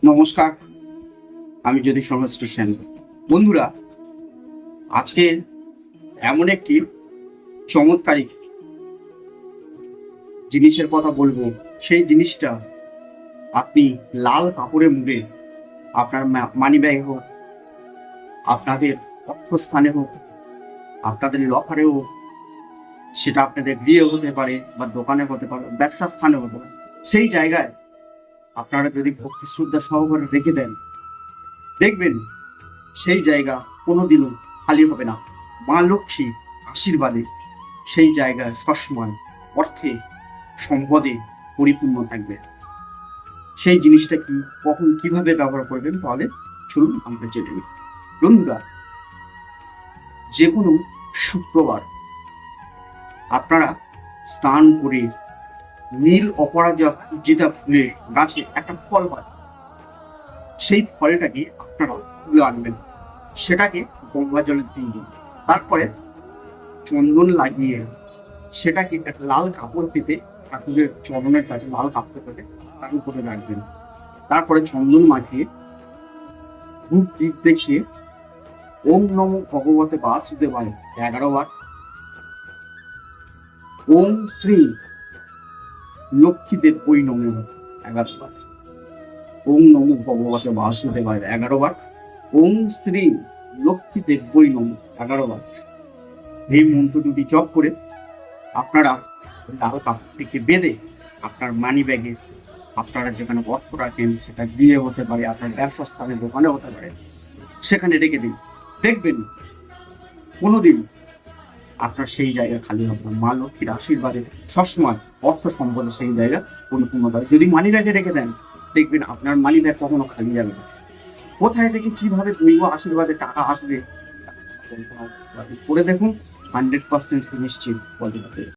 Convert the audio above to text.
নমস্কার, আমি জ্যোতিষ সর্বশ্রী সেন। বন্ধুরা, আজকে এমন একটি চমৎকারী জিনিসের কথা বলবো। সেই জিনিসটা আপনি লাল কাপড়ে মুড়ে আপনার মানি ব্যাগে হোক, আপনাদের অর্থস্থানে হোক, আপনাদের লকারে হোক, সেটা আপনাদের গৃহে হতে পারে বা দোকানে হতে পারে, ব্যবসার স্থানে হতে পারে, সেই জায়গায় আপনারা যদি ভক্তি শ্রদ্ধা সহকারে রেখে দেন, দেখবেন সেই জায়গা কোনোদিনও খালি হবে না। মা লক্ষ্মীর আশীর্বাদে সেই জায়গায় সবসময় অর্থে সম্পদে পরিপূর্ণ থাকবে। সেই জিনিসটা কি, কখন কিভাবে ব্যবহার করবেন, তাহলে চলুন আমরা জেনে নিই। বন্ধুরা, যে কোনো শুক্রবার আপনারা স্নান করে নীল অপরাজিতা ফুলের গাছে একটা ফল হয়, সেই ফলটাকে আপনারা তুলে আনবেন, সেটাকে গঙ্গা জলে দিয়ে দিন। তারপরে চন্দন লাগিয়ে সেটাকে একটা লাল কাপড় পেতে ঠাকুরের চরণের কাছে লাল কাপড় পেতে তার উপরে রাখবেন। তারপরে চন্দন মাখিয়ে ধূপ দীপ দেখিয়ে ওম নমো ভগবতে বাসুদেবায় 11 বার, ওম শ্রী লক্ষ্মী দেবী নমঃ 11 বার, ওম নমো ভগবতে বাসুদেবায় 11 বার, ওম শ্রী লক্ষ্মী দেবী নমঃ 11 বার। এই মন্ত্র দুটি জপ করে আপনারা লাল কাপড়টিকে বেঁধে আপনার মানি ব্যাগে, আপনারা যেখানে অর্থ রাখেন, সেটা গিয়ে হতে পারে, আপনার ব্যবসা স্থানে দোকানে হতে পারে, সেখানে রেখে দিন। দেখবেন কোনোদিন আপনার সেই জায়গা খালি হবে না। মা লক্ষ্মীর আশীর্বাদে সবসময় অর্থ সম্পদে সেই জায়গা পরিপূর্ণ হবে। যদি মানি ব্যাগে রেখে দেন, দেখবেন আপনার মানি ব্যাগ কখনো খালি যাবে না। কোথায় থেকে কিভাবে দৈব আশীর্বাদে টাকা আসবে করে দেখুন, 100% সুনিশ্চিত ফল পাবে।